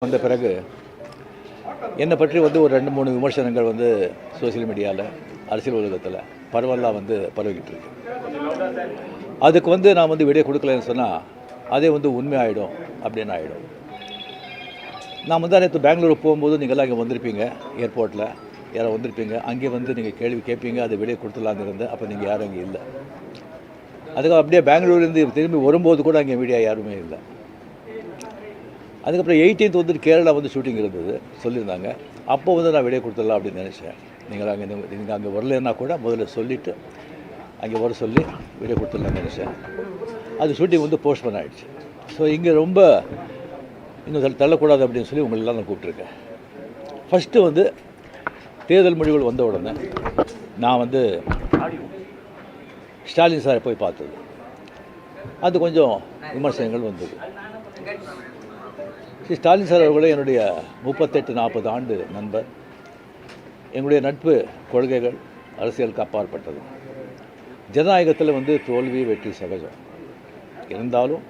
வந்த பிறகு என்னை பற்றி ஒரு 2-3 விமர்சனங்கள் சோசியல் மீடியாவில் அரசியல் உலகத்தில் பரவலாக பரவிக்கிட்டு இருக்கு. அதுக்கு நான் விடை கொடுக்கலன்னு சொன்னால் அதே உண்மையாயிடும் அப்படின்னு ஆகிடும். நான் நேற்று பெங்களூர் போகும்போது நீங்கள்லாம் இங்கே வந்திருப்பீங்க, ஏர்போர்ட்டில் யாரோ வந்திருப்பீங்க. அங்கே நீங்கள் கேள்வி கேட்பீங்க, அது விடை கொடுத்துலான்னு இருந்தேன். அப்போ நீங்கள் யாரும் அங்கே இல்லை. அதுக்கு அப்படியே பெங்களூர்லேருந்து திரும்பி வரும்போது கூட அங்கே மீடியா யாருமே இல்லை. அதுக்கப்புறம் 18th கேரளா ஷூட்டிங் இருந்தது சொல்லியிருந்தாங்க. அப்போ நான் விடை கொடுத்துடலாம் அப்படின்னு நினச்சேன். நீங்கள் அங்கே வரலன்னா கூட முதல்ல சொல்லிவிட்டு அங்கே வர சொல்லி விடை கொடுத்துடலான்னு நினச்சேன். அது ஷூட்டிங் போஸ்ட்போன் ஆகிடுச்சு. ஸோ இங்கே ரொம்ப இன்னும் தள்ளக்கூடாது அப்படின்னு சொல்லி உங்களெல்லாம் நான் கூப்பிட்ருக்கேன். ஃபஸ்ட்டு தேர்தல் முடிவுகள் வந்த உடனே நான் ஸ்டாலின் சாரை போய் பார்த்தது. அது கொஞ்சம் விமர்சனங்கள் வந்தது. ஸ்டாலின் சார் அவர்களே என்னுடைய 38-40 ஆண்டு நண்பர். எங்களுடைய நட்பு கொள்கைகள் அரசியலுக்கு அப்பாற்பட்டது. ஜனநாயகத்தில் தோல்வி வெற்றி சகஜம். இருந்தாலும்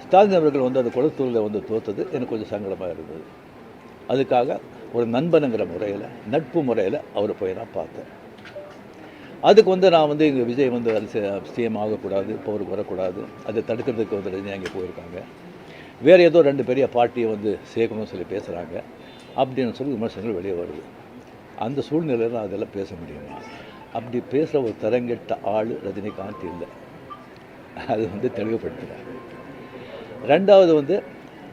ஸ்டாலின் அவர்கள் அந்த கொளத்தூரில் தோற்றது எனக்கு கொஞ்சம் சங்கடமாக இருந்தது. அதுக்காக ஒரு நண்பனுங்கிற முறையில், நட்பு முறையில் அவரை போய் நான் பார்த்தேன். அதுக்கு நான் இங்கே விஜய் சிஎம் ஆகக்கூடாது, பவருக்கு வரக்கூடாது, அதை தடுக்கிறதுக்கு ரஜினி அங்கே போயிருக்காங்க. வேறு ஏதோ 2 பெரிய பார்ட்டியை சேர்க்கணும்னு சொல்லி பேசுகிறாங்க அப்படின்னு சொல்லி விமர்சனங்கள் வெளியே வருது. அந்த சூழ்நிலையில் நான் அதெல்லாம் பேச முடியுமா? அப்படி பேசுகிற ஒரு தரங்கெட்ட ஆள் ரஜினிகாந்த் இல்லை. அது தெளிவுபடுத்துகிறேன். ரெண்டாவது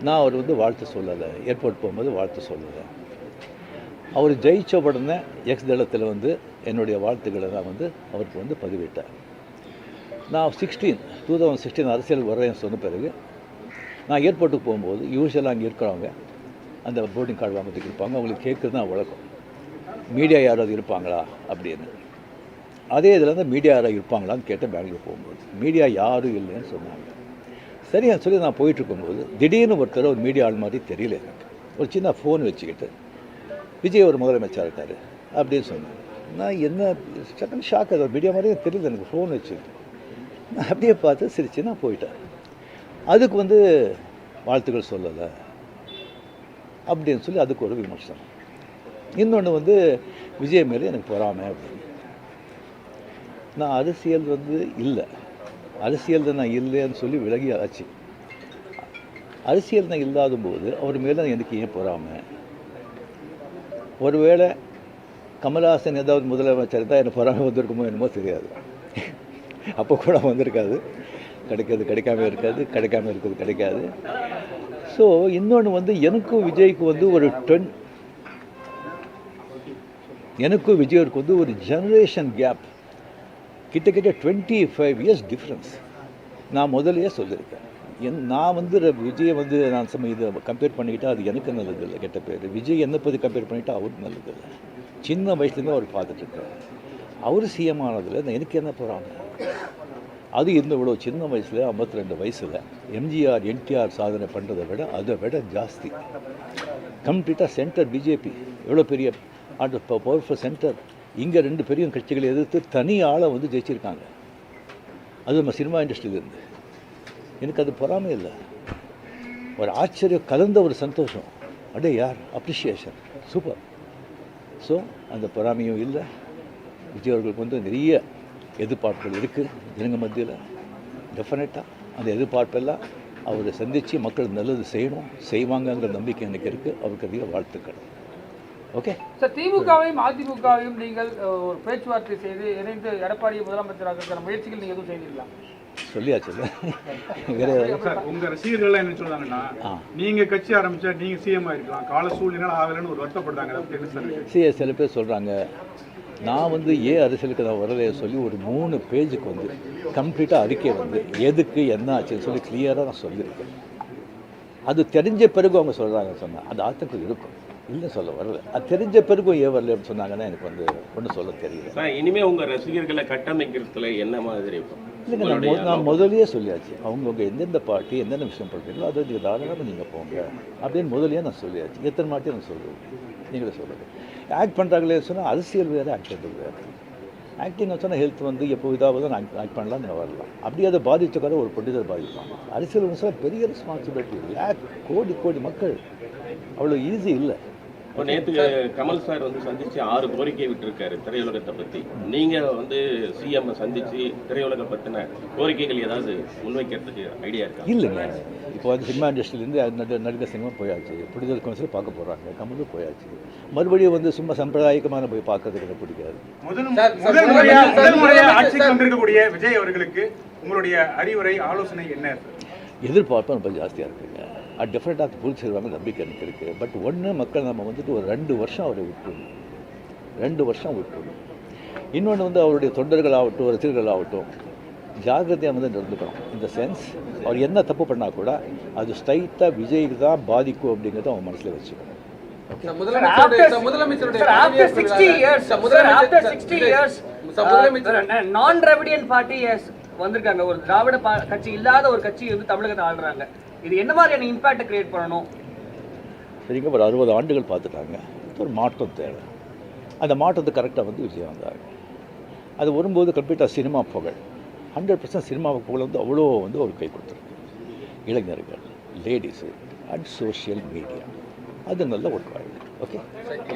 நான் அவர் வாழ்த்து சொல்லலை. ஏர்போர்ட் போகும்போது வாழ்த்து சொல்லலை. அவர் ஜெயிச்ச உடனே எக்ஸ் தளத்தில் என்னுடைய வாழ்த்துக்களை நான் அவருக்கு பதிவிட்டேன். நான் 2016 அரசியல் வர்றேன்னு சொன்ன பிறகு நான் ஏர்போர்ட்டுக்கு போகும்போது யூஸ்வலாக அங்கே இருக்கிறவங்க அந்த போர்டிங் கார்டு வாங்கிறதுக்கு இருப்பாங்க. அவங்களுக்கு கேட்குறது தான் வழக்கம், மீடியா யாராவது இருப்பாங்களா அப்படின்னு. அதே இதில் மீடியா யாராவது இருப்பாங்களான்னு கேட்டேன். பெங்களூர் போகும்போது மீடியா யாரும் இல்லைன்னு சொன்னாங்க. சரியான்னு சொல்லி நான் போயிட்டுருக்கும்போது திடீர்னு ஒருத்தர் ஒரு மீடியா ஆள் மாதிரி தெரியல எனக்கு. ஒரு சின்ன ஃபோன் வச்சுக்கிட்டு விஜய் ஒரு முதலமைச்சர் இருக்கார் அப்படின்னு சொன்னாங்க. நான் என்ன செகண்ட் ஷாக், அது மீடியா மாதிரியே தெரியல எனக்கு. ஃபோன் வச்சுக்கிட்டு நான் அப்படியே பார்த்து சிரிச்சு நான் போயிட்டேன். அதுக்கு வாழ்த்துக்கள் சொல்லலை அப்படின்னு சொல்லி அதுக்கு ஒரு விமர்சனம். இன்னொன்று விஜய் மேலே எனக்கு பொறாமை அப்படின்னு. நான் அரசியல் இல்லை, அரசியல் நான் இல்லைன்னு சொல்லி விலகி ஆச்சு. அரசியல் நான் இல்லாத போது அவர் மேலே எனக்கு ஏன் பொறாமை? ஒருவேளை கமல்ஹாசன் ஏதாவது முதலமைச்சர் தான் எனக்கு பொறாமை வந்திருக்குமோ என்னமோ தெரியாது. அப்போ கூட வந்திருக்காது. கிடைக்காது கிடைக்காம இருக்காது, கிடைக்காம இருக்கிறது கிடைக்காது. ஸோ இன்னொன்று எனக்கும் விஜய்க்கு எனக்கும் விஜய்க்கு ஒரு ஜெனரேஷன் கேப், கிட்டத்தட்ட 25 இயர்ஸ் டிஃப்ரென்ஸ். நான் முதலையே சொல்லியிருக்கேன். நான் விஜயை நான் இதை கம்பேர் பண்ணிக்கிட்டால் அது எனக்கு நல்லதில்லை, கெட்ட பேர். விஜய் என்னை பற்றி கம்பேர் பண்ணிவிட்டால் அவருக்கு நல்லதில்லை. சின்ன வயசுலேருந்து அவர் பார்த்துட்ருக்கார். அவர் சிஎம் ஆனதில் எனக்கு என்ன போகிறாங்க? அது இவ்வளோ சின்ன வயசில் 52 வயசில் எம்ஜிஆர் என்டிஆர் சாதனை பண்ணுறதை விட அதை விட ஜாஸ்தி. கம்ப்ளீட்டாக சென்டர் பிஜேபி எவ்வளோ பெரிய பவர்ஃபுல் சென்டர். இங்கே 2 பெரிய கட்சிகளை எதிர்த்து தனி ஆளை ஜெயிச்சிருக்காங்க. அது நம்ம சினிமா இண்டஸ்ட்ரியிலேருந்து. எனக்கு அது பொறாமை இல்லை, ஒரு ஆச்சரியம் கலந்த ஒரு சந்தோஷம். அடே யார் அப்ரிஷியேஷன், சூப்பர். ஸோ அந்த பொறாமையும் இல்லை. விஜய் அவர்களுக்கு நிறைய எதிர்பார்ப்புகள் இருக்குது ஜனங்க மத்தியில். டெஃபினட்டாக அந்த எதிர்பார்ப்பெல்லாம் அவரை சந்தித்து மக்கள் நல்லது செய்வாங்கங்கிற நம்பிக்கை எனக்கு இருக்குது. அவருக்கு அதிக வாழ்த்துக்கள். ஓகே சார், திமுகவையும் அதிமுகவையும் நீங்கள் ஒரு பேச்சுவார்த்தை செய்து இணைந்து எடப்பாடியை முதலமைச்சராக முயற்சிகள் நீங்கள் எதுவும் செய்தீங்களா? சொல்லியாச்சு. உங்க ரசிகர்கள் என்ன சொல்றாங்கன்னா, நீங்க கட்சி ஆரம்பிச்சா நீங்க சிஎம் ஆயிருக்கலாம், கால சூழ்நிலை ஆகலன்னு ஒரு வருத்தப்படுறாங்க. சில பேர் சொல்றாங்க. நான் ஏன் அரசியலுக்கு நான் வரலையே சொல்லி ஒரு 3 பேஜுக்கு கம்ப்ளீட்டாக அறிக்கை எதுக்கு என்ன ஆச்சுன்னு சொல்லி கிளியராக நான் சொல்லியிருக்கேன். அது தெரிஞ்ச பிறகு அவங்க சொல்கிறாங்க சொன்னால் அது ஆத்தங்கள் இருக்கும், இல்லை சொல்ல வரல. அது தெரிஞ்ச பிறகும் ஏன் வரல அப்படின்னு சொன்னாங்கன்னா எனக்கு ஒன்றும் சொல்ல தெரியல. இனிமேல் உங்கள் ரசிகர்களை கட்டமைக்கிறதுல என்ன மாதிரி இல்லைங்க, நான் முதலியே சொல்லியாச்சு. அவங்கவுங்க எந்தெந்த பார்ட்டி எந்தெந்த விஷயம் பண்ணுறீங்களோ அதை நீங்கள் தாராளமாக நீங்கள் போங்க அப்படின்னு முதலியே நான் சொல்லியாச்சு. எத்தனை மாட்டி நான் சொல்லுவேன், நீங்களே சொல்லுங்கள். ஆக்ட் பண்ணுறாங்களே சொன்னால் அரசியல் வேறு, ஆக்ட் பண்ணுறது வேறு. ஆக்டிங் வச்சோன்னா ஹெல்த் வந்து எப்போ இதாவது நான் ஆக்ட் பண்ணலாம் நான் வரலாம். அப்படியே அதை பாதிச்சக்கார ஒரு ப்ரொடியூசர் பாதிப்பான். அரசியல் விமர்சனம் பெரிய ரெஸ்பான்சிபிலிட்டி. கோடி கோடி மக்கள், அவ்வளோ ஈஸி இல்லை. இப்போ நேற்று கமல் சார் வந்து சந்திச்சு 6 கோரிக்கை விட்டுருக்காரு திரையுலகத்தை பற்றி. நீங்கள் வந்து சிஎம் சந்திச்சு திரையுலகம் பற்றின கோரிக்கைகள் ஏதாவது முன்வைக்கிறதுக்கு ஐடியா இருக்கா? இல்லைங்க, இப்போ வந்து சினிமா இண்டஸ்ட்ரியிலேருந்து நடிகர் சினிமா போயாச்சு, ப்ரொடியூசர் கவுன்சில் பார்க்க போகிறாங்க, கமலும் போயாச்சு. மறுபடியும் வந்து சும்மா சம்பிரதாயிகமான போய் பார்க்கறதுக்கு எனக்கு பிடிக்காது. முதல் முறையா ஆட்சிக்கு வந்திருக்கக்கூடிய விஜய் அவர்களுக்கு உங்களுடைய அறிவுரை ஆலோசனை என்ன? எதிர்பார்ப்பு ரொம்ப ஜாஸ்தியாக இருக்குங்க. அது டெஃபினட்டாக புல் செய்வாங்க நம்பிக்கை எனக்கு இருக்குது. பட் ஒன்று, மக்கள் நம்ம வந்துட்டு ஒரு 2 வருஷம் அவரை விட்டுருணும். 2 வருஷம் விட்டுருணும். இன்னொன்று வந்து அவருடைய தொண்டர்களாகட்டும் ரசிகர்களாகட்டும் ஜாகிரதையாக வந்து நடந்துக்கணும். இந்த சென்ஸ் அவர் என்ன தப்பு பண்ணால் கூட அது ஸ்ட்ரைட்டாக விஜய்க்கு தான் பாதிக்கும் அப்படிங்கிறத அவங்க மனசில் வச்சுக்கணும். நான் திராவிடியன் பார்ட்டி வந்திருக்காங்க. ஒரு திராவிட கட்சி இல்லாத ஒரு கட்சி வந்து தமிழகத்தை ஆளுறாங்க. இது என்ன மாதிரியான இம்பாக்ட் கிரியேட் பண்ணணும்? சரிங்க, ஒரு 60 ஆண்டுகள் பார்த்துட்டாங்க. ஒரு மாற்றம் தேவை. அந்த மாற்றத்தை கரெக்டாக வந்து விஜய் வந்தாங்க. அது வரும்போது கம்ப்ளீட்டாக சினிமா புகழ் 100% சினிமா புகழ் வந்து அவ்வளோ வந்து ஒரு கை கொடுத்துருக்கு. இளைஞர்கள், லேடிஸு அண்ட் சோஷியல் மீடியா அது நல்ல ஒரு வாழ்க்கை. ஓகே,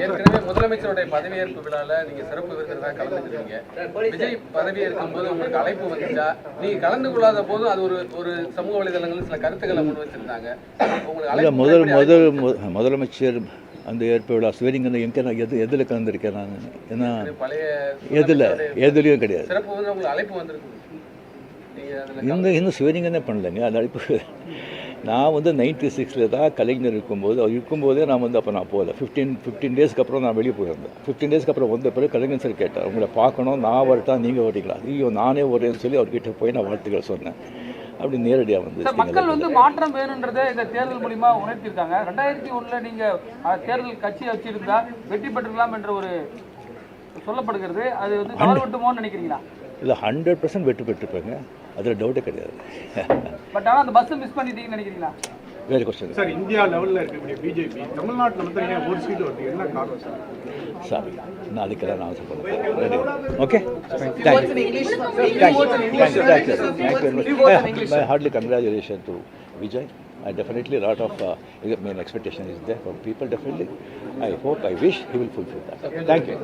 ஏற்கனவே முதலமைச்சருடைய பதவியேற்பு விழாவில் நீங்கள் சிறப்பு விருந்தினராக கலந்துக்கிறீங்க. விஜய் பதவியேற்கும் போது உங்களுக்கு அழைப்பு வந்துச்சா? நீங்கள் கலந்து கொள்ளாத போதும் அது ஒரு சமூக வலைதளங்களில் சில கருத்துக்களை முன் வச்சிருந்தாங்க. உங்களுக்கு முதலமைச்சர் அந்த ஏற்பு விழா ஸ்வேரிங் எங்கே நான் எதில் கலந்துருக்கேன் நான்? ஏன்னா எதுலேயும் கிடையாது. சிறப்பு வந்து உங்களுக்கு அழைப்பு வந்திருக்கு. இன்னும் ஸ்வேரிங்கே பண்ணலைங்க. அந்த அழைப்பு நான் வந்து 96 தான் கலைஞர் இருக்கும்போது, அவர் இருக்கும்போதே நான் வந்து அப்போ நான் போகல. 15 டேஸ்க்கு அப்புறம் நான் வெளியே போயிருந்தேன். 15 டேஸ்க்கு அப்புறம் வந்த பிறகு கலைஞர் சார் கேட்டார், உங்களை பார்க்கணும், நான் வரட்டா நீங்கள் வரீங்களா? ஐயோ நானே வரேன்னு சொல்லி அவர்கிட்ட போய் நான் வாழ்த்துக்கள் சொன்னேன். அப்படி நேரடியாக வந்து மக்கள் வந்து மாற்றம் வேணுன்றதை இந்த தேர்தல் மூலிமா உணர்த்தியிருக்காங்க. 2001 நீங்கள் தேர்தல் கட்சியை வச்சிருந்தா வெற்றி பெற்றுக்கலாம் என்ற ஒரு சொல்லப்படுகிறது. அது வந்து தவறுபட்டுமோன்னு நினைக்கிறீங்களா? இல்லை, 100% வெற்றி பெற்றுருப்பாங்க, அதில் டவுட்டே கிடையாது. பட் ஆனால் அந்த பஸ்ஸை மிஸ் பண்ணிட்டீங்கன்னு நினைக்கிறீங்களா? வேறு கொஸ்டின் சார். இந்தியா லெவலில் இருக்கக்கூடிய பிஜேபி தமிழ்நாட்டில் வந்து ஒரு சீட்டு வருது, என்ன காரணம் சார்? சாரி, நான் அதுக்கெல்லாம் நான் சொல்கிறேன். Okay, my heartily congratulations to Vijay. Definitely a lot of expectation is there from people. Definitely, I hope, I wish he will fulfill that. Thank you.